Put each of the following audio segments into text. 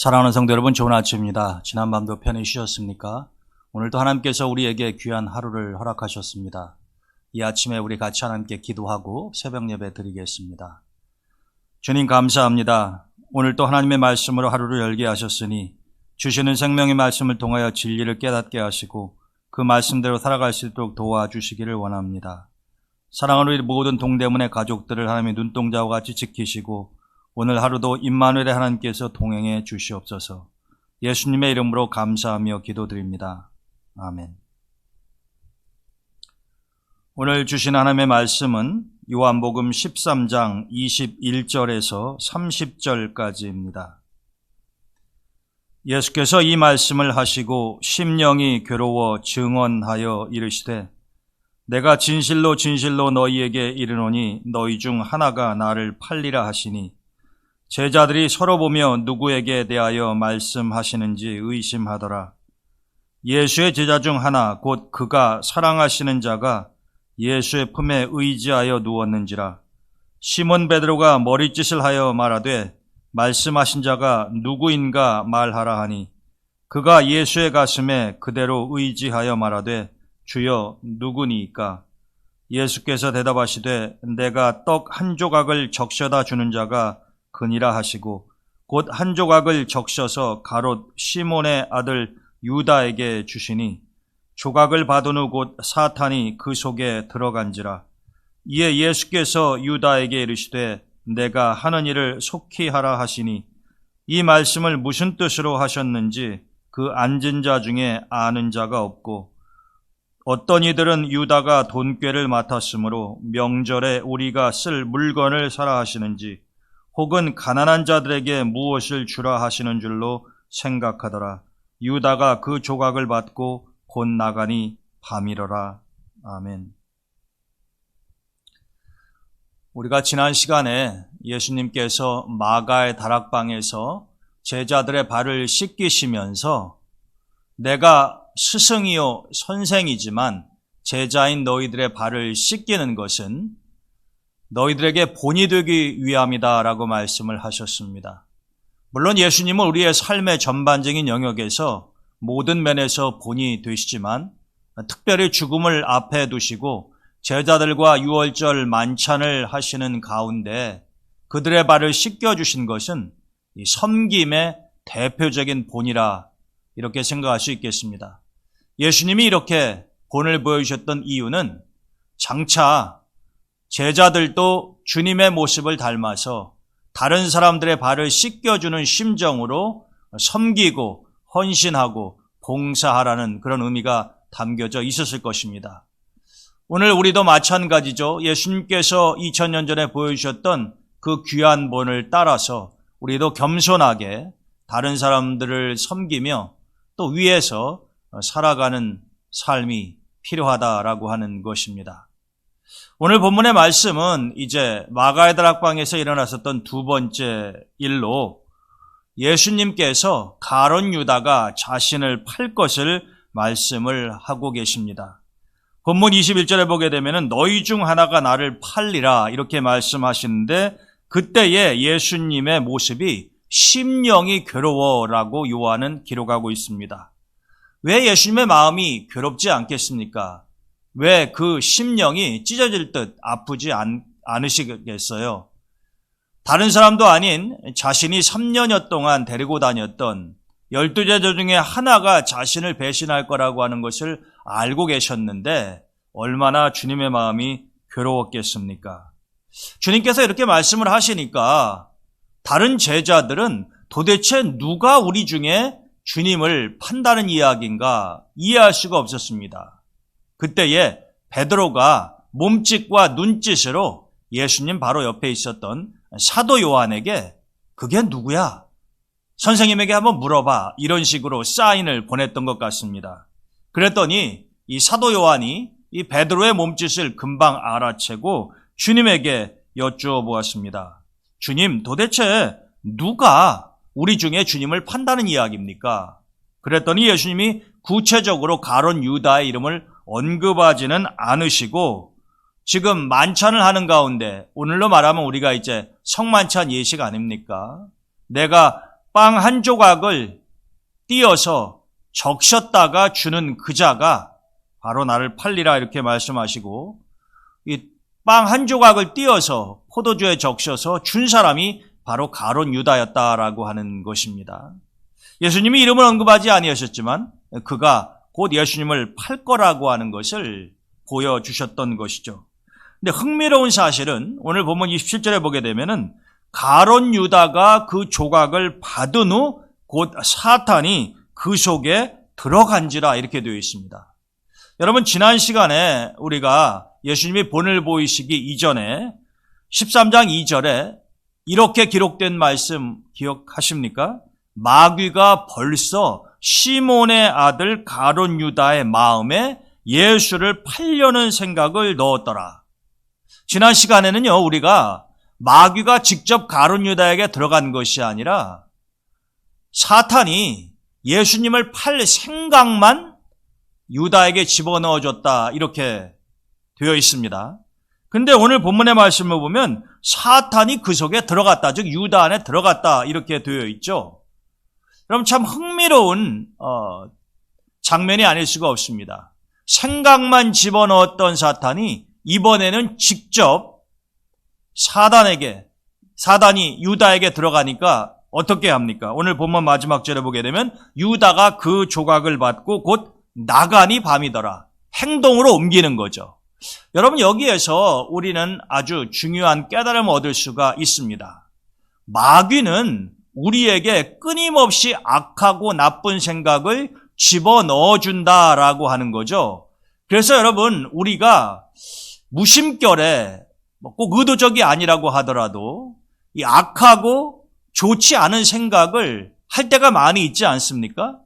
사랑하는 성도 여러분, 좋은 아침입니다. 지난 밤도 편히 쉬셨습니까? 오늘도 하나님께서 우리에게 귀한 하루를 허락하셨습니다. 이 아침에 우리 같이 하나님께 기도하고 새벽 예배 드리겠습니다. 주님 감사합니다. 오늘 또 하나님의 말씀으로 하루를 열게 하셨으니 주시는 생명의 말씀을 통하여 진리를 깨닫게 하시고 그 말씀대로 살아갈 수 있도록 도와주시기를 원합니다. 사랑하는 우리 모든 동대문의 가족들을 하나님의 눈동자와 같이 지키시고 오늘 하루도 임마누엘의 하나님께서 동행해 주시옵소서. 예수님의 이름으로 감사하며 기도드립니다. 아멘. 오늘 주신 하나님의 말씀은 요한복음 13장 21절에서 30절까지입니다. 예수께서 이 말씀을 하시고 심령이 괴로워 증언하여 이르시되 내가 진실로 진실로 너희에게 이르노니 너희 중 하나가 나를 팔리라 하시니 제자들이 서로 보며 누구에게 대하여 말씀하시는지 의심하더라. 예수의 제자 중 하나 곧 그가 사랑하시는 자가 예수의 품에 의지하여 누웠는지라. 시몬 베드로가 머리짓을 하여 말하되 말씀하신 자가 누구인가 말하라 하니 그가 예수의 가슴에 그대로 의지하여 말하되 주여 누구니이까? 예수께서 대답하시되 내가 떡 한 조각을 적셔다 주는 자가 그니라 하시고 곧 한 조각을 적셔서 가롯 시몬의 아들 유다에게 주시니 조각을 받은 후 곧 사탄이 그 속에 들어간지라. 이에 예수께서 유다에게 이르시되 내가 하는 일을 속히 하라 하시니 이 말씀을 무슨 뜻으로 하셨는지 그 앉은 자 중에 아는 자가 없고 어떤 이들은 유다가 돈꾀를 맡았으므로 명절에 우리가 쓸 물건을 사라 하시는지 혹은 가난한 자들에게 무엇을 주라 하시는 줄로 생각하더라. 유다가 그 조각을 받고 곧 나가니 밤이러라. 아멘. 우리가 지난 시간에 예수님께서 마가의 다락방에서 제자들의 발을 씻기시면서 내가 스승이요 선생이지만 제자인 너희들의 발을 씻기는 것은 너희들에게 본이 되기 위함이다 라고 말씀을 하셨습니다. 물론 예수님은 우리의 삶의 전반적인 영역에서 모든 면에서 본이 되시지만 특별히 죽음을 앞에 두시고 제자들과 유월절 만찬을 하시는 가운데 그들의 발을 씻겨주신 것은 이 섬김의 대표적인 본이라 이렇게 생각할 수 있겠습니다. 예수님이 이렇게 본을 보여주셨던 이유는 장차 제자들도 주님의 모습을 닮아서 다른 사람들의 발을 씻겨주는 심정으로 섬기고 헌신하고 봉사하라는 그런 의미가 담겨져 있었을 것입니다. 오늘 우리도 마찬가지죠. 예수님께서 2000년 전에 보여주셨던 그 귀한 본을 따라서 우리도 겸손하게 다른 사람들을 섬기며 또 위에서 살아가는 삶이 필요하다라고 하는 것입니다. 오늘 본문의 말씀은 이제 마가의 다락방에서 일어났었던 두 번째 일로 예수님께서 가룟 유다가 자신을 팔 것을 말씀을 하고 계십니다. 본문 21절에 보게 되면 너희 중 하나가 나를 팔리라 이렇게 말씀하시는데 그때의 예수님의 모습이 심령이 괴로워라고 요한은 기록하고 있습니다. 왜 예수님의 마음이 괴롭지 않겠습니까? 왜 그 심령이 찢어질 듯 아프지 않으시겠어요? 다른 사람도 아닌 자신이 3년여 동안 데리고 다녔던 12제자 중에 하나가 자신을 배신할 거라고 하는 것을 알고 계셨는데 얼마나 주님의 마음이 괴로웠겠습니까? 주님께서 이렇게 말씀을 하시니까 다른 제자들은 도대체 누가 우리 중에 주님을 판다는 이야기인가 이해할 수가 없었습니다. 그때에 베드로가 몸짓과 눈짓으로 예수님 바로 옆에 있었던 사도 요한에게 그게 누구야? 선생님에게 한번 물어봐. 이런 식으로 사인을 보냈던 것 같습니다. 그랬더니 이 사도 요한이 이 베드로의 몸짓을 금방 알아채고 주님에게 여쭈어 보았습니다. 주님, 도대체 누가 우리 중에 주님을 판다는 이야기입니까? 그랬더니 예수님이 구체적으로 가룟 유다의 이름을 언급하지는 않으시고 지금 만찬을 하는 가운데 오늘로 말하면 우리가 이제 성만찬 예식 아닙니까? 내가 빵 한 조각을 띄어서 적셨다가 주는 그 자가 바로 나를 팔리라 이렇게 말씀하시고, 이 빵 한 조각을 띄어서 포도주에 적셔서 준 사람이 바로 가룟 유다였다라고 하는 것입니다. 예수님이 이름을 언급하지 아니하셨지만 그가 곧 예수님을 팔 거라고 하는 것을 보여주셨던 것이죠. 근데 흥미로운 사실은 오늘 본문 27절에 보게 되면은 가룟 유다가 그 조각을 받은 후 곧 사탄이 그 속에 들어간지라 이렇게 되어 있습니다. 여러분, 지난 시간에 우리가 예수님이 본을 보이시기 이전에 13장 2절에 이렇게 기록된 말씀 기억하십니까? 마귀가 벌써 시몬의 아들 가룟 유다의 마음에 예수를 팔려는 생각을 넣었더라. 지난 시간에는요, 우리가 마귀가 직접 가룟 유다에게 들어간 것이 아니라 사탄이 예수님을 팔 생각만 유다에게 집어넣어줬다 이렇게 되어 있습니다. 근데 오늘 본문의 말씀을 보면 사탄이 그 속에 들어갔다, 즉 유다 안에 들어갔다 이렇게 되어 있죠. 그럼 참 흥미로운 장면이 아닐 수가 없습니다. 생각만 집어넣었던 사탄이 이번에는 직접 사단이 유다에게 들어가니까 어떻게 합니까? 오늘 본문 마지막 절에 보게 되면 유다가 그 조각을 받고 곧 나가니 밤이더라. 행동으로 옮기는 거죠. 여러분, 여기에서 우리는 아주 중요한 깨달음을 얻을 수가 있습니다. 마귀는 우리에게 끊임없이 악하고 나쁜 생각을 집어넣어준다라고 하는 거죠. 그래서 여러분, 우리가 무심결에 꼭 의도적이 아니라고 하더라도 이 악하고 좋지 않은 생각을 할 때가 많이 있지 않습니까?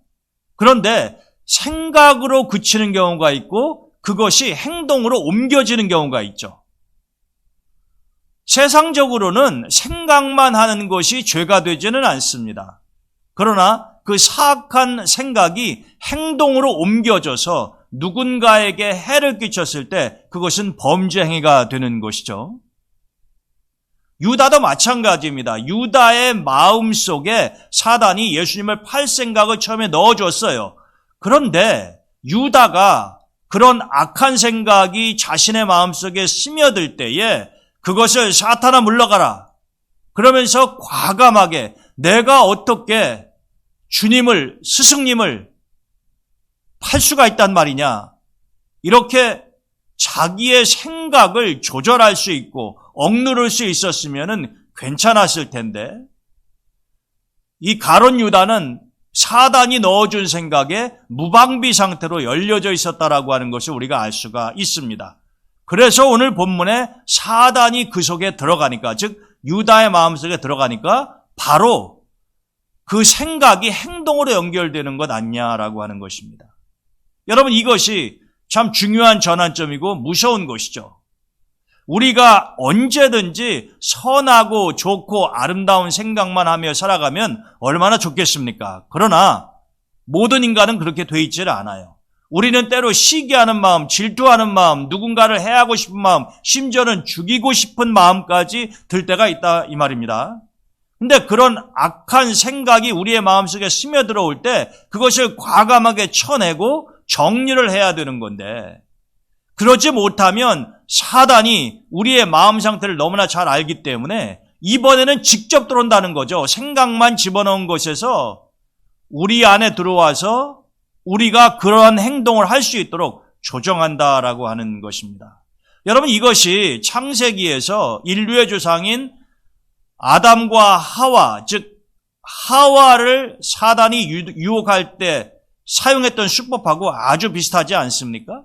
그런데 생각으로 그치는 경우가 있고 그것이 행동으로 옮겨지는 경우가 있죠. 세상적으로는 생각만 하는 것이 죄가 되지는 않습니다. 그러나 그 사악한 생각이 행동으로 옮겨져서 누군가에게 해를 끼쳤을 때 그것은 범죄 행위가 되는 것이죠. 유다도 마찬가지입니다. 유다의 마음속에 사단이 예수님을 팔 생각을 처음에 넣어줬어요. 그런데 유다가 그런 악한 생각이 자신의 마음속에 스며들 때에 그것을 사탄아 물러가라 그러면서 과감하게 내가 어떻게 주님을, 스승님을 팔 수가 있단 말이냐, 이렇게 자기의 생각을 조절할 수 있고 억누를 수 있었으면 괜찮았을 텐데, 이 가룟 유다는 사단이 넣어준 생각에 무방비 상태로 열려져 있었다라고 하는 것을 우리가 알 수가 있습니다. 그래서 오늘 본문에 사단이 그 속에 들어가니까, 즉 유다의 마음속에 들어가니까 바로 그 생각이 행동으로 연결되는 것 아니냐라고 하는 것입니다. 여러분, 이것이 참 중요한 전환점이고 무서운 것이죠. 우리가 언제든지 선하고 좋고 아름다운 생각만 하며 살아가면 얼마나 좋겠습니까? 그러나 모든 인간은 그렇게 돼 있지를 않아요. 우리는 때로 시기하는 마음, 질투하는 마음, 누군가를 해하고 싶은 마음, 심지어는 죽이고 싶은 마음까지 들 때가 있다 이 말입니다. 근데 그런 악한 생각이 우리의 마음속에 스며들어올 때 그것을 과감하게 쳐내고 정리를 해야 되는 건데, 그러지 못하면 사단이 우리의 마음 상태를 너무나 잘 알기 때문에 이번에는 직접 들어온다는 거죠. 생각만 집어넣은 것에서 우리 안에 들어와서 우리가 그러한 행동을 할 수 있도록 조정한다라고 하는 것입니다. 여러분, 이것이 창세기에서 인류의 조상인 아담과 하와, 즉 하와를 사단이 유혹할 때 사용했던 수법하고 아주 비슷하지 않습니까?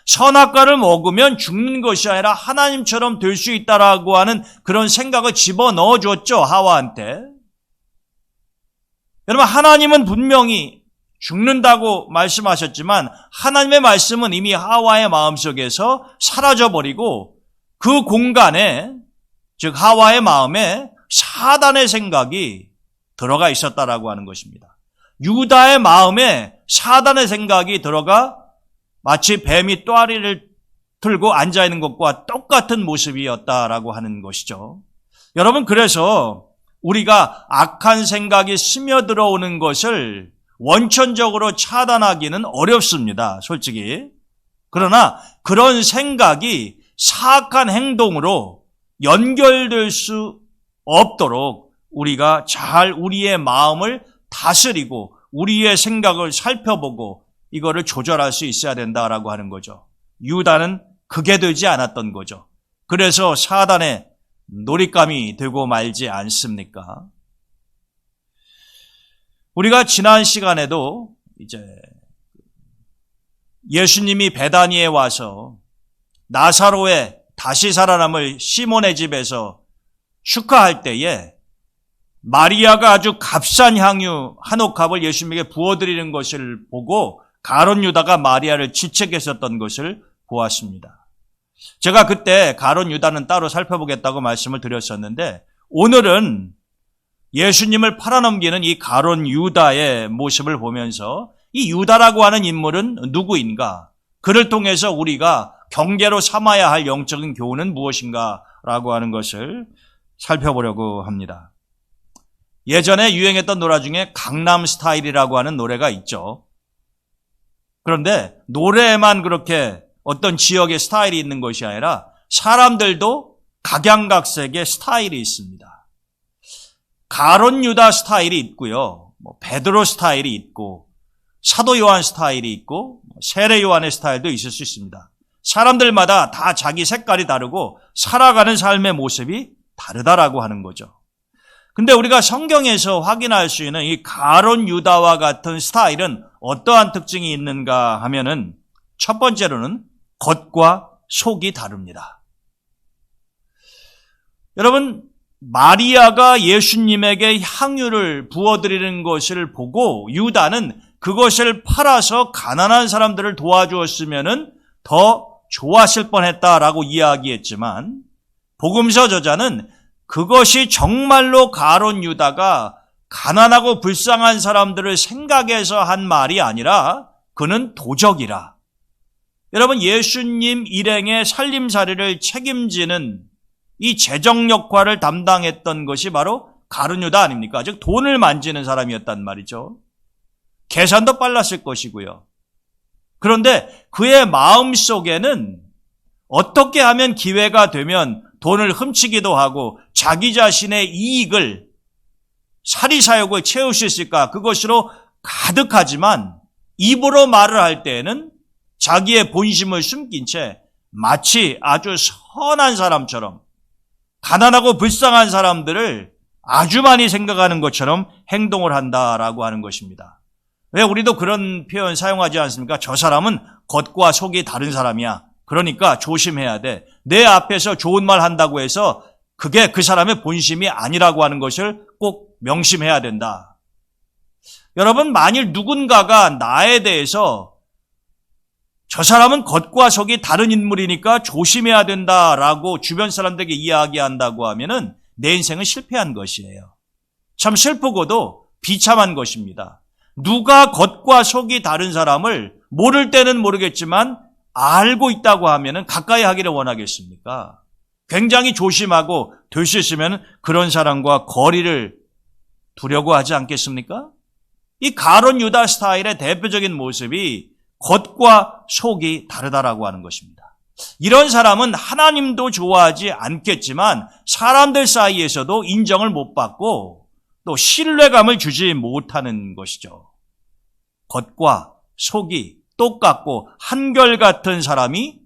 선악과를 먹으면 죽는 것이 아니라 하나님처럼 될 수 있다라고 하는 그런 생각을 집어넣어 줬죠, 하와한테. 여러분, 하나님은 분명히 죽는다고 말씀하셨지만 하나님의 말씀은 이미 하와의 마음속에서 사라져버리고 그 공간에, 즉 하와의 마음에 사단의 생각이 들어가 있었다라고 하는 것입니다. 유다의 마음에 사단의 생각이 들어가 마치 뱀이 또아리를 들고 앉아있는 것과 똑같은 모습이었다라고 하는 것이죠. 여러분, 그래서 우리가 악한 생각이 스며들어오는 것을 원천적으로 차단하기는 어렵습니다. 솔직히. 그러나 그런 생각이 사악한 행동으로 연결될 수 없도록 우리가 잘 우리의 마음을 다스리고 우리의 생각을 살펴보고 이거를 조절할 수 있어야 된다라고 하는 거죠. 유다는 그게 되지 않았던 거죠. 그래서 사단의 놀잇감이 되고 말지 않습니까? 우리가 지난 시간에도 이제 예수님이 베다니에 와서 나사로의 다시 살아남을 시몬의 집에서 축하할 때에 마리아가 아주 값싼 향유 한 옥합을 예수님에게 부어드리는 것을 보고 가룟 유다가 마리아를 지책했었던 것을 보았습니다. 제가 그때 가룟 유다는 따로 살펴보겠다고 말씀을 드렸었는데 오늘은 예수님을 팔아넘기는 이 가룟 유다의 모습을 보면서 이 유다라고 하는 인물은 누구인가? 그를 통해서 우리가 경계로 삼아야 할 영적인 교훈은 무엇인가라고 하는 것을 살펴보려고 합니다. 예전에 유행했던 노래 중에 강남 스타일이라고 하는 노래가 있죠. 그런데 노래에만 그렇게 어떤 지역의 스타일이 있는 것이 아니라 사람들도 각양각색의 스타일이 있습니다. 가룟 유다 스타일이 있고요. 베드로 스타일이 있고 사도 요한 스타일이 있고 세례 요한의 스타일도 있을 수 있습니다. 사람들마다 다 자기 색깔이 다르고 살아가는 삶의 모습이 다르다라고 하는 거죠. 근데 우리가 성경에서 확인할 수 있는 이 가룟 유다와 같은 스타일은 어떠한 특징이 있는가 하면은 첫 번째로는 겉과 속이 다릅니다. 여러분, 마리아가 예수님에게 향유를 부어드리는 것을 보고 유다는 그것을 팔아서 가난한 사람들을 도와주었으면은 더 좋았을 뻔했다라고 이야기했지만 복음서 저자는 그것이 정말로 가룟 유다가 가난하고 불쌍한 사람들을 생각해서 한 말이 아니라 그는 도적이라. 여러분, 예수님 일행의 살림살이를 책임지는 이 재정 역할을 담당했던 것이 바로 가룟 유다 아닙니까? 즉 돈을 만지는 사람이었단 말이죠. 계산도 빨랐을 것이고요. 그런데 그의 마음속에는 어떻게 하면 기회가 되면 돈을 훔치기도 하고 자기 자신의 이익을 사리사욕을 채울 수 있을까? 그것으로 가득하지만 입으로 말을 할 때에는 자기의 본심을 숨긴 채 마치 아주 선한 사람처럼 가난하고 불쌍한 사람들을 아주 많이 생각하는 것처럼 행동을 한다라고 하는 것입니다. 왜 우리도 그런 표현 사용하지 않습니까? 저 사람은 겉과 속이 다른 사람이야. 그러니까 조심해야 돼. 내 앞에서 좋은 말 한다고 해서 그게 그 사람의 본심이 아니라고 하는 것을 꼭 명심해야 된다. 여러분, 만일 누군가가 나에 대해서 저 사람은 겉과 속이 다른 인물이니까 조심해야 된다라고 주변 사람들에게 이야기한다고 하면은 내 인생은 실패한 것이에요. 참 슬프고도 비참한 것입니다. 누가 겉과 속이 다른 사람을 모를 때는 모르겠지만 알고 있다고 하면은 가까이 하기를 원하겠습니까? 굉장히 조심하고 될 수 있으면 그런 사람과 거리를 두려고 하지 않겠습니까? 이 가룟 유다 스타일의 대표적인 모습이 겉과 속이 다르다라고 하는 것입니다. 이런 사람은 하나님도 좋아하지 않겠지만 사람들 사이에서도 인정을 못 받고 또 신뢰감을 주지 못하는 것이죠. 겉과 속이 똑같고 한결같은 사람이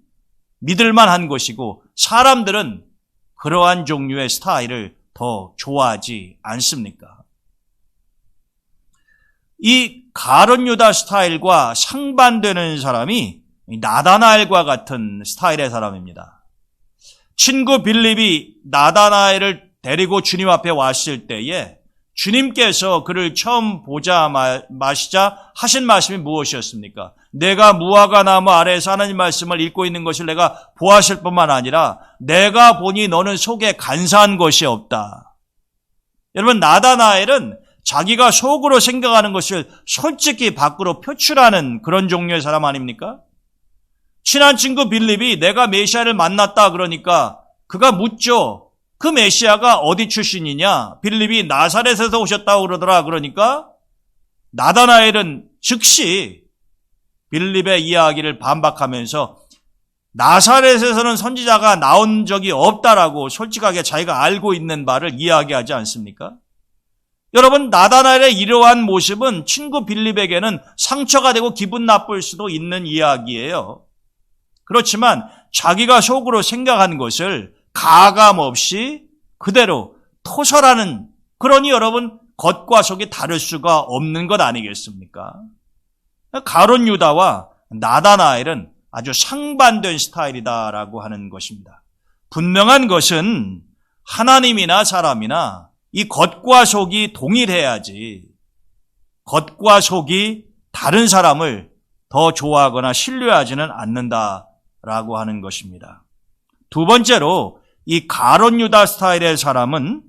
믿을만한 것이고 사람들은 그러한 종류의 스타일을 더 좋아하지 않습니까? 이 가룟 유다 스타일과 상반되는 사람이 나다나엘과 같은 스타일의 사람입니다. 친구 빌립이 나다나엘을 데리고 주님 앞에 왔을 때에 주님께서 그를 처음 보자 마시자 하신 말씀이 무엇이었습니까? 내가 무화과 나무 아래에서 하나님 말씀을 읽고 있는 것을 내가 보았을 뿐만 아니라 내가 보니 너는 속에 간사한 것이 없다. 여러분, 나다나엘은 자기가 속으로 생각하는 것을 솔직히 밖으로 표출하는 그런 종류의 사람 아닙니까? 친한 친구 빌립이 내가 메시아를 만났다 그러니까 그가 묻죠. 그 메시아가 어디 출신이냐? 빌립이 나사렛에서 오셨다고 그러더라. 그러니까 나다나엘은 즉시 빌립의 이야기를 반박하면서 나사렛에서는 선지자가 나온 적이 없다라고 솔직하게 자기가 알고 있는 바를 이야기하지 않습니까? 여러분, 나다나엘의 이러한 모습은 친구 빌립에게는 상처가 되고 기분 나쁠 수도 있는 이야기예요. 그렇지만 자기가 속으로 생각한 것을 가감 없이 그대로 토설하는, 그러니 여러분, 겉과 속이 다를 수가 없는 것 아니겠습니까? 가룟 유다와 나다나엘은 아주 상반된 스타일이다라고 하는 것입니다. 분명한 것은 하나님이나 사람이나 이 겉과 속이 동일해야지, 겉과 속이 다른 사람을 더 좋아하거나 신뢰하지는 않는다라고 하는 것입니다. 두 번째로 이 가룟 유다 스타일의 사람은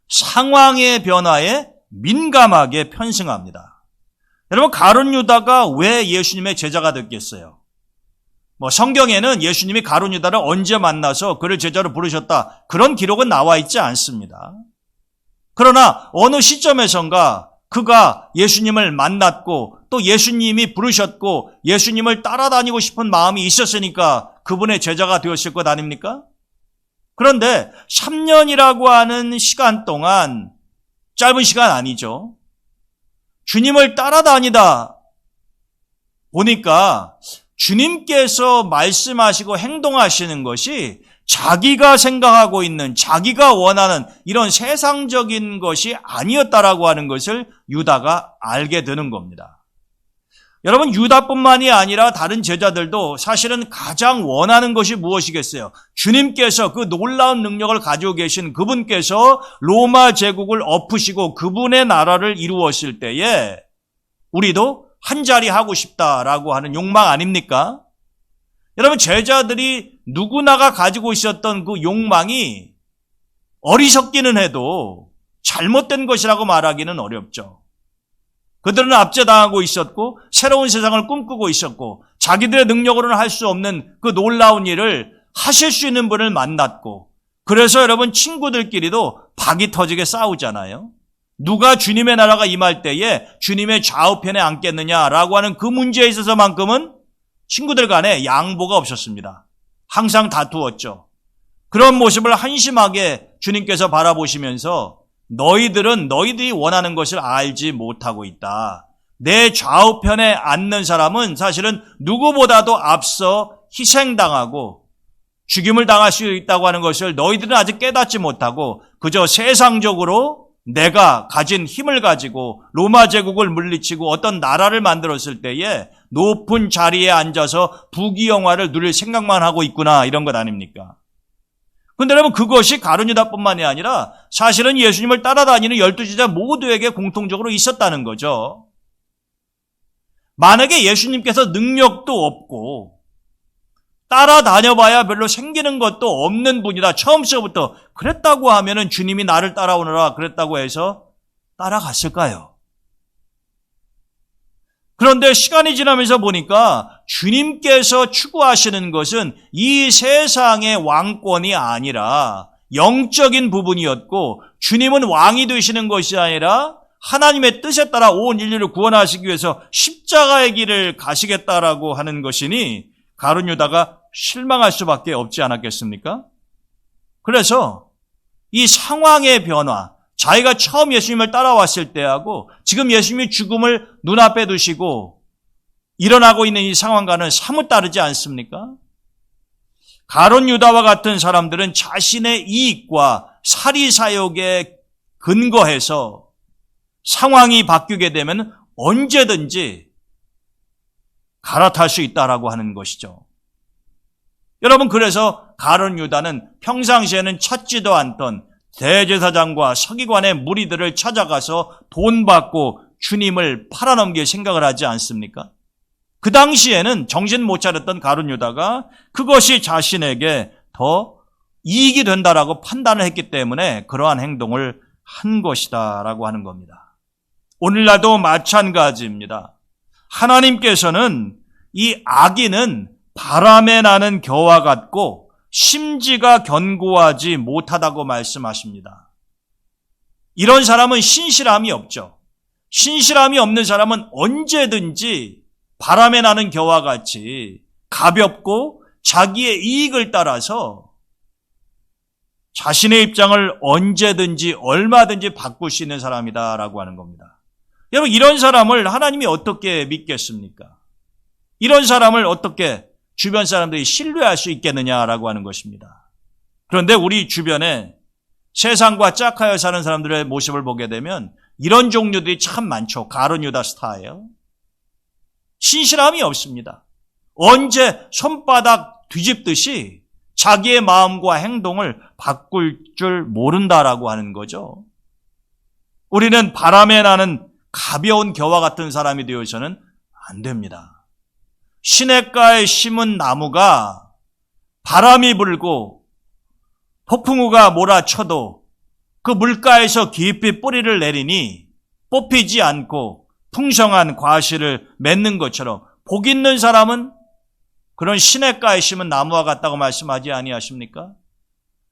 상황의 변화에 민감하게 편승합니다. 여러분, 가룟 유다가 왜 예수님의 제자가 됐겠어요? 성경에는 예수님이 가룟 유다를 언제 만나서 그를 제자로 부르셨다, 그런 기록은 나와 있지 않습니다. 그러나 어느 시점에선가 그가 예수님을 만났고 또 예수님이 부르셨고 예수님을 따라다니고 싶은 마음이 있었으니까 그분의 제자가 되었을 것 아닙니까? 그런데 3년이라고 하는 시간 동안, 짧은 시간 아니죠, 주님을 따라다니다 보니까 주님께서 말씀하시고 행동하시는 것이 자기가 생각하고 있는, 자기가 원하는 이런 세상적인 것이 아니었다라고 하는 것을 유다가 알게 되는 겁니다. 여러분, 유다뿐만이 아니라 다른 제자들도 사실은 가장 원하는 것이 무엇이겠어요? 주님께서 그 놀라운 능력을 가지고 계신 그분께서 로마 제국을 엎으시고 그분의 나라를 이루었을 때에 우리도 한 자리 하고 싶다라고 하는 욕망 아닙니까? 여러분, 제자들이 누구나가 가지고 있었던 그 욕망이 어리석기는 해도 잘못된 것이라고 말하기는 어렵죠. 그들은 압제당하고 있었고 새로운 세상을 꿈꾸고 있었고 자기들의 능력으로는 할 수 없는 그 놀라운 일을 하실 수 있는 분을 만났고, 그래서 여러분, 친구들끼리도 박이 터지게 싸우잖아요. 누가 주님의 나라가 임할 때에 주님의 좌우편에 앉겠느냐라고 하는 그 문제에 있어서만큼은 친구들 간에 양보가 없었습니다. 항상 다투었죠. 그런 모습을 한심하게 주님께서 바라보시면서 너희들은 너희들이 원하는 것을 알지 못하고 있다. 내 좌우편에 앉는 사람은 사실은 누구보다도 앞서 희생당하고 죽임을 당할 수 있다고 하는 것을 너희들은 아직 깨닫지 못하고 그저 세상적으로 내가 가진 힘을 가지고 로마 제국을 물리치고 어떤 나라를 만들었을 때에 높은 자리에 앉아서 부귀영화를 누릴 생각만 하고 있구나, 이런 것 아닙니까? 그런데 여러분, 그것이 가룟 유다뿐만이 아니라 사실은 예수님을 따라다니는 12제자 모두에게 공통적으로 있었다는 거죠. 만약에 예수님께서 능력도 없고 따라다녀봐야 별로 생기는 것도 없는 분이다, 처음서부터 그랬다고 하면은 주님이 나를 따라오너라 그랬다고 해서 따라갔을까요? 그런데 시간이 지나면서 보니까 주님께서 추구하시는 것은 이 세상의 왕권이 아니라 영적인 부분이었고, 주님은 왕이 되시는 것이 아니라 하나님의 뜻에 따라 온 인류를 구원하시기 위해서 십자가의 길을 가시겠다라고 하는 것이니 가룟 유다가 실망할 수밖에 없지 않았겠습니까? 그래서 이 상황의 변화, 자기가 처음 예수님을 따라왔을 때하고 지금 예수님이 죽음을 눈앞에 두시고 일어나고 있는 이 상황과는 사뭇 다르지 않습니까? 가룟 유다와 같은 사람들은 자신의 이익과 사리사욕에 근거해서 상황이 바뀌게 되면 언제든지 갈아탈 수 있다라고 하는 것이죠. 여러분, 그래서 가룟 유다는 평상시에는 찾지도 않던 대제사장과 서기관의 무리들을 찾아가서 돈 받고 주님을 팔아넘길 생각을 하지 않습니까? 그 당시에는 정신 못 차렸던 가룟 유다가 그것이 자신에게 더 이익이 된다라고 판단을 했기 때문에 그러한 행동을 한 것이다라고 하는 겁니다. 오늘날도 마찬가지입니다. 하나님께서는 이 악인은 바람에 나는 겨와 같고 심지가 견고하지 못하다고 말씀하십니다. 이런 사람은 신실함이 없죠. 신실함이 없는 사람은 언제든지 바람에 나는 겨와 같이 가볍고 자기의 이익을 따라서 자신의 입장을 언제든지 얼마든지 바꿀 수 있는 사람이다라고 하는 겁니다. 여러분, 이런 사람을 하나님이 어떻게 믿겠습니까? 이런 사람을 어떻게 주변 사람들이 신뢰할 수 있겠느냐라고 하는 것입니다. 그런데 우리 주변에 세상과 짝하여 사는 사람들의 모습을 보게 되면 이런 종류들이 참 많죠. 가룟 유다 스타일. 신실함이 없습니다. 언제 손바닥 뒤집듯이 자기의 마음과 행동을 바꿀 줄 모른다라고 하는 거죠. 우리는 바람에 나는 가벼운 겨와 같은 사람이 되어서는 안 됩니다. 시냇가에 심은 나무가 바람이 불고 폭풍우가 몰아쳐도 그 물가에서 깊이 뿌리를 내리니 뽑히지 않고 풍성한 과실을 맺는 것처럼 복 있는 사람은 그런 시냇가에 심은 나무와 같다고 말씀하지 아니하십니까?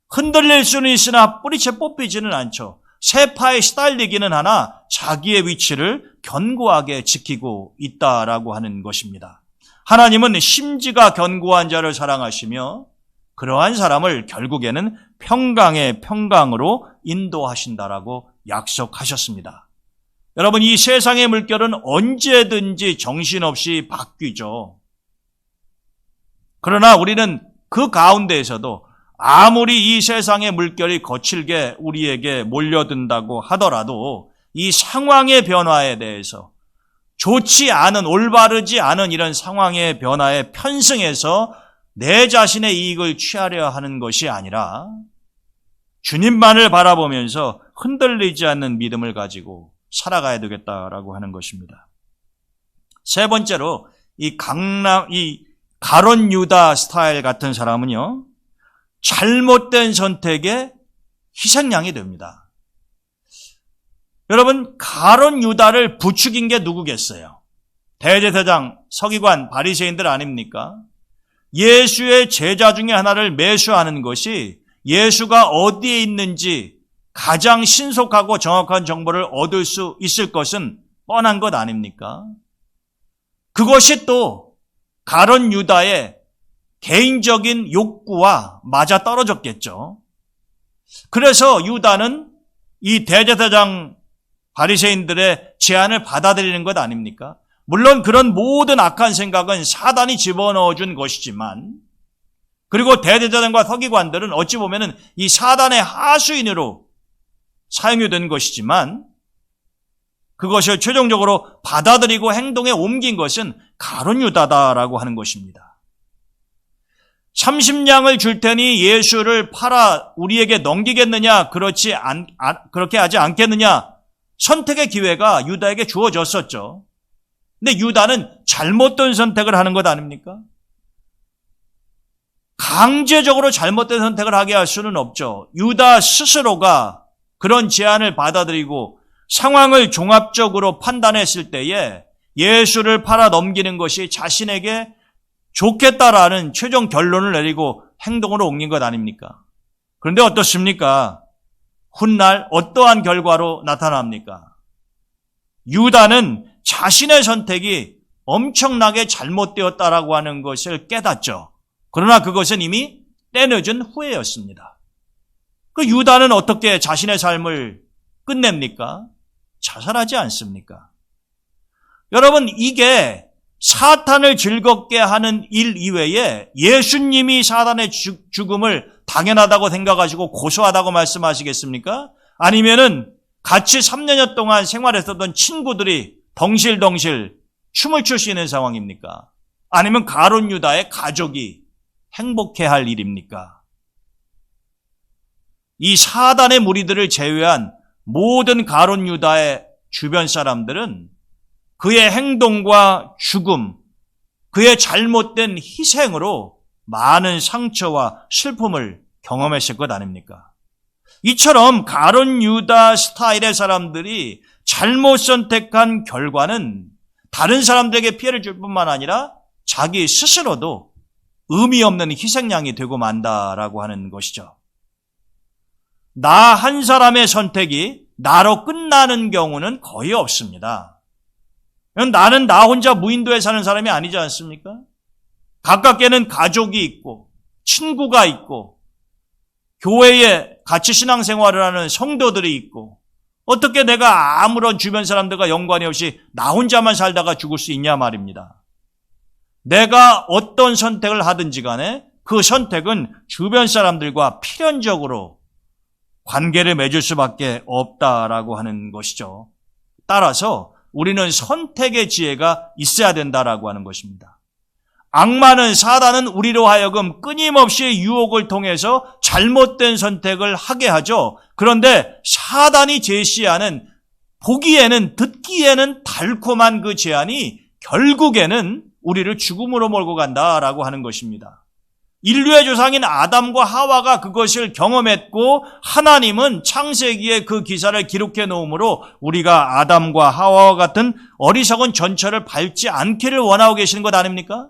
흔들릴 수는 있으나 뿌리채 뽑히지는 않죠. 세파에 시달리기는 하나 자기의 위치를 견고하게 지키고 있다라고 하는 것입니다. 하나님은 심지가 견고한 자를 사랑하시며 그러한 사람을 결국에는 평강의 평강으로 인도하신다라고 약속하셨습니다. 여러분, 이 세상의 물결은 언제든지 정신없이 바뀌죠. 그러나 우리는 그 가운데에서도 아무리 이 세상의 물결이 거칠게 우리에게 몰려든다고 하더라도 이 상황의 변화에 대해서 좋지 않은, 올바르지 않은 이런 상황의 변화에 편승해서 내 자신의 이익을 취하려 하는 것이 아니라 주님만을 바라보면서 흔들리지 않는 믿음을 가지고 살아가야 되겠다라고 하는 것입니다. 세 번째로 이 가룟 유다 스타일 같은 사람은요, 잘못된 선택의 희생양이 됩니다. 여러분, 가룟 유다를 부추긴 게 누구겠어요? 대제사장, 서기관, 바리새인들 아닙니까? 예수의 제자 중에 하나를 매수하는 것이 예수가 어디에 있는지 가장 신속하고 정확한 정보를 얻을 수 있을 것은 뻔한 것 아닙니까? 그것이 또 가룟 유다의 개인적인 욕구와 맞아 떨어졌겠죠. 그래서 유다는 이 대제사장 바리새인들의 제안을 받아들이는 것 아닙니까? 물론 그런 모든 악한 생각은 사단이 집어넣어준 것이지만, 그리고 대제사장과 서기관들은 어찌 보면 이 사단의 하수인으로 사용이 된 것이지만, 그것을 최종적으로 받아들이고 행동에 옮긴 것은 가룟 유다다라고 하는 것입니다. 30냥을 줄 테니 예수를 팔아 우리에게 넘기겠느냐, 그렇게 하지 않겠느냐, 선택의 기회가 유다에게 주어졌었죠. 근데 유다는 잘못된 선택을 하는 것 아닙니까? 강제적으로 잘못된 선택을 하게 할 수는 없죠. 유다 스스로가 그런 제안을 받아들이고 상황을 종합적으로 판단했을 때에 예수를 팔아 넘기는 것이 자신에게 좋겠다라는 최종 결론을 내리고 행동으로 옮긴 것 아닙니까? 그런데 어떻습니까? 훗날 어떠한 결과로 나타납니까? 유다는 자신의 선택이 엄청나게 잘못되었다라고 하는 것을 깨닫죠. 그러나 그것은 이미 때늦은 후회였습니다. 그 유다는 어떻게 자신의 삶을 끝냅니까? 자살하지 않습니까? 여러분, 이게 사탄을 즐겁게 하는 일 이외에 예수님이 사탄의 죽음을 당연하다고 생각하시고 고소하다고 말씀하시겠습니까? 아니면은 같이 3년여 동안 생활했었던 친구들이 덩실덩실 춤을 출 수 있는 상황입니까? 아니면 가룟 유다의 가족이 행복해할 일입니까? 이 사단의 무리들을 제외한 모든 가룟 유다의 주변 사람들은 그의 행동과 죽음, 그의 잘못된 희생으로 많은 상처와 슬픔을 경험했을 것 아닙니까? 이처럼 가룟 유다 스타일의 사람들이 잘못 선택한 결과는 다른 사람들에게 피해를 줄 뿐만 아니라 자기 스스로도 의미 없는 희생양이 되고 만다라고 하는 것이죠. 나 한 사람의 선택이 나로 끝나는 경우는 거의 없습니다. 나는 나 혼자 무인도에 사는 사람이 아니지 않습니까? 가깝게는 가족이 있고 친구가 있고 교회에 같이 신앙생활을 하는 성도들이 있고 어떻게 내가 아무런 주변 사람들과 연관이 없이 나 혼자만 살다가 죽을 수 있냐 말입니다. 내가 어떤 선택을 하든지 간에 그 선택은 주변 사람들과 필연적으로 관계를 맺을 수밖에 없다라고 하는 것이죠. 따라서 우리는 선택의 지혜가 있어야 된다라고 하는 것입니다. 악마는 사단은 우리로 하여금 끊임없이 유혹을 통해서 잘못된 선택을 하게 하죠. 그런데 사단이 제시하는 보기에는 듣기에는 달콤한 그 제안이 결국에는 우리를 죽음으로 몰고 간다라고 하는 것입니다. 인류의 조상인 아담과 하와가 그것을 경험했고 하나님은 창세기에 그 기사를 기록해 놓으므로 우리가 아담과 하와와 같은 어리석은 전철을 밟지 않기를 원하고 계시는 것 아닙니까?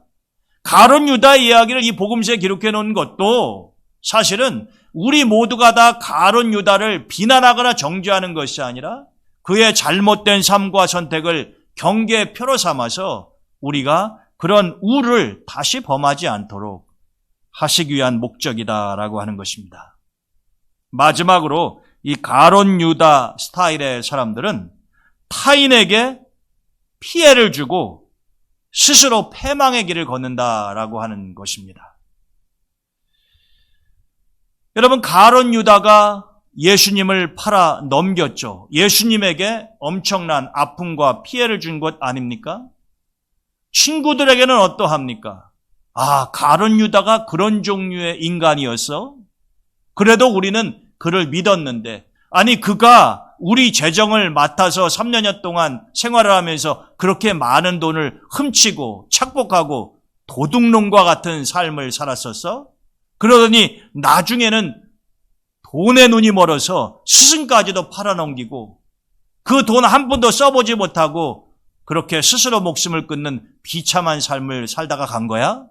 가룟 유다의 이야기를 이 복음서에 기록해 놓은 것도 사실은 우리 모두가 다 가룟 유다를 비난하거나 정죄하는 것이 아니라 그의 잘못된 삶과 선택을 경계표로 삼아서 우리가 그런 우를 다시 범하지 않도록 하시기 위한 목적이다라고 하는 것입니다. 마지막으로 이 가룟 유다 스타일의 사람들은 타인에게 피해를 주고 스스로 패망의 길을 걷는다라고 하는 것입니다. 여러분, 가룟 유다가 예수님을 팔아 넘겼죠. 예수님에게 엄청난 아픔과 피해를 준 것 아닙니까? 친구들에게는 어떠합니까? 가룟 유다가 그런 종류의 인간이었어? 그래도 우리는 그를 믿었는데, 아니 그가 우리 재정을 맡아서 3년여 동안 생활을 하면서 그렇게 많은 돈을 훔치고 착복하고 도둑놈과 같은 삶을 살았었어? 그러더니 나중에는 돈에 눈이 멀어서 스승까지도 팔아넘기고 그 돈 한 푼도 써보지 못하고 그렇게 스스로 목숨을 끊는 비참한 삶을 살다가 간 거야?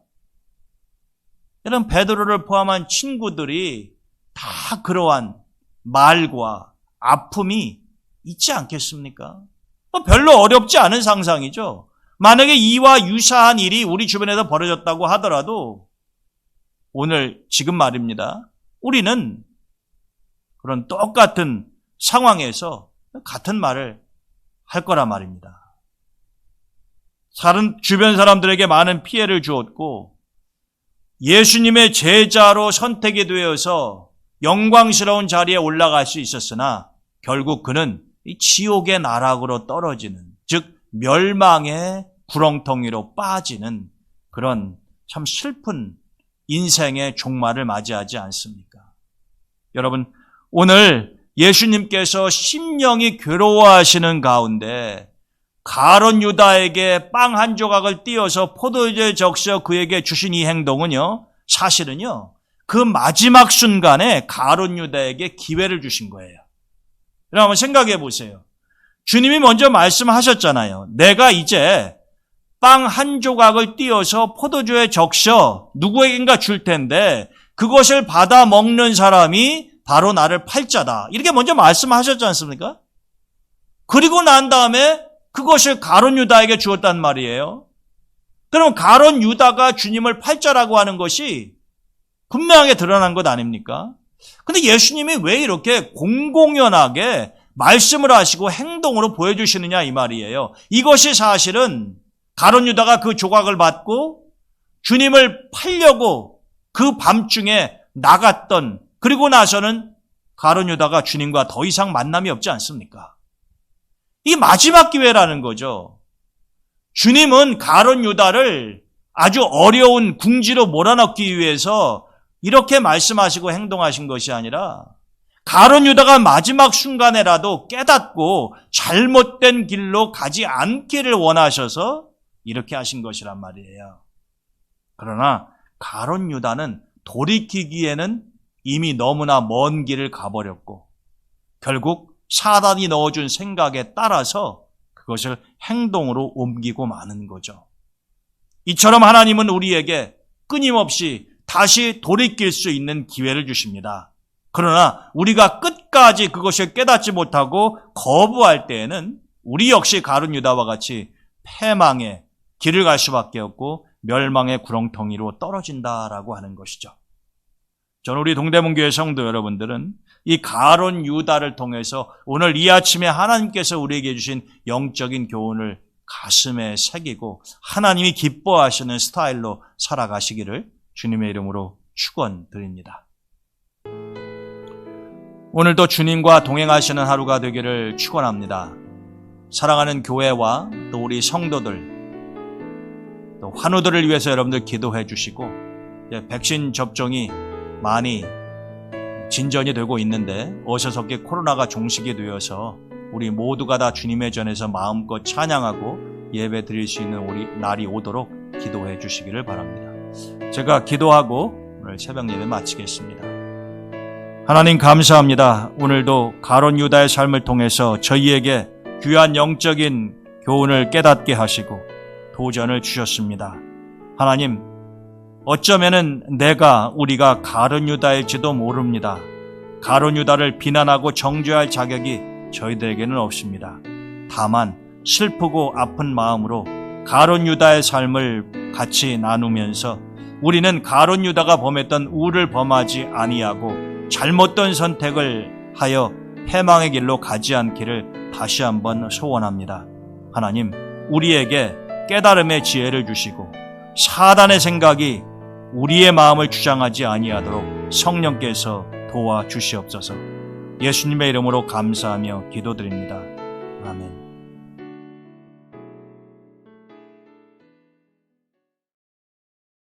이런 베드로를 포함한 친구들이 다 그러한 말과 아픔이 있지 않겠습니까? 별로 어렵지 않은 상상이죠. 만약에 이와 유사한 일이 우리 주변에서 벌어졌다고 하더라도 오늘 지금 말입니다. 우리는 그런 똑같은 상황에서 같은 말을 할 거란 말입니다. 주변 사람들에게 많은 피해를 주었고 예수님의 제자로 선택이 되어서 영광스러운 자리에 올라갈 수 있었으나 결국 그는 지옥의 나락으로 떨어지는, 즉 멸망의 구렁텅이로 빠지는 그런 참 슬픈 인생의 종말을 맞이하지 않습니까? 여러분, 오늘 예수님께서 심령이 괴로워하시는 가운데 가룟 유다에게 빵 한 조각을 띄어서 포도주에 적셔 그에게 주신 이 행동은요, 사실은요, 그 마지막 순간에 가룟 유다에게 기회를 주신 거예요. 여러분 한번 생각해 보세요. 주님이 먼저 말씀하셨잖아요. 내가 이제 빵 한 조각을 띄어서 포도주에 적셔 누구에겐가 줄 텐데 그것을 받아 먹는 사람이 바로 나를 팔 자다. 이렇게 먼저 말씀하셨지 않습니까? 그리고 난 다음에 그것을 가룟 유다에게 주었단 말이에요. 그럼 가룟 유다가 주님을 팔 자라고 하는 것이 분명하게 드러난 것 아닙니까? 근데 예수님이 왜 이렇게 공공연하게 말씀을 하시고 행동으로 보여주시느냐 이 말이에요. 이것이 사실은 가룟 유다가 그 조각을 받고 주님을 팔려고 그 밤중에 나갔던, 그리고 나서는 가룟 유다가 주님과 더 이상 만남이 없지 않습니까? 이 마지막 기회라는 거죠. 주님은 가룟 유다를 아주 어려운 궁지로 몰아넣기 위해서 이렇게 말씀하시고 행동하신 것이 아니라 가룟 유다가 마지막 순간에라도 깨닫고 잘못된 길로 가지 않기를 원하셔서 이렇게 하신 것이란 말이에요. 그러나 가룟 유다는 돌이키기에는 이미 너무나 먼 길을 가버렸고 결국 사단이 넣어준 생각에 따라서 그것을 행동으로 옮기고 마는 거죠. 이처럼 하나님은 우리에게 끊임없이 다시 돌이킬 수 있는 기회를 주십니다. 그러나 우리가 끝까지 그것을 깨닫지 못하고 거부할 때에는 우리 역시 가룟 유다와 같이 패망의 길을 갈 수밖에 없고 멸망의 구렁텅이로 떨어진다라고 하는 것이죠. 저는 우리 동대문교회 성도 여러분들은 이 가룟 유다를 통해서 오늘 이 아침에 하나님께서 우리에게 주신 영적인 교훈을 가슴에 새기고 하나님이 기뻐하시는 스타일로 살아가시기를 주님의 이름으로 축원드립니다. 오늘도 주님과 동행하시는 하루가 되기를 축원합니다. 사랑하는 교회와 또 우리 성도들, 또 환우들을 위해서 여러분들 기도해 주시고, 백신 접종이 많이 진전이 되고 있는데 어서섭게 코로나가 종식이 되어서 우리 모두가 다 주님의 전에서 마음껏 찬양하고 예배 드릴 수 있는 우리 날이 오도록 기도해 주시기를 바랍니다. 제가 기도하고 오늘 새벽 예배 마치겠습니다. 하나님 감사합니다. 오늘도 가룟 유다의 삶을 통해서 저희에게 귀한 영적인 교훈을 깨닫게 하시고 도전을 주셨습니다. 하나님, 어쩌면은 우리가 가룟 유다일지도 모릅니다. 가룟 유다를 비난하고 정죄할 자격이 저희들에게는 없습니다. 다만 슬프고 아픈 마음으로 가룟 유다의 삶을 같이 나누면서 우리는 가룟 유다가 범했던 우를 범하지 아니하고 잘못된 선택을 하여 패망의 길로 가지 않기를 다시 한번 소원합니다. 하나님, 우리에게 깨달음의 지혜를 주시고 사단의 생각이 우리의 마음을 주장하지 아니하도록 성령께서 도와주시옵소서. 예수님의 이름으로 감사하며 기도드립니다.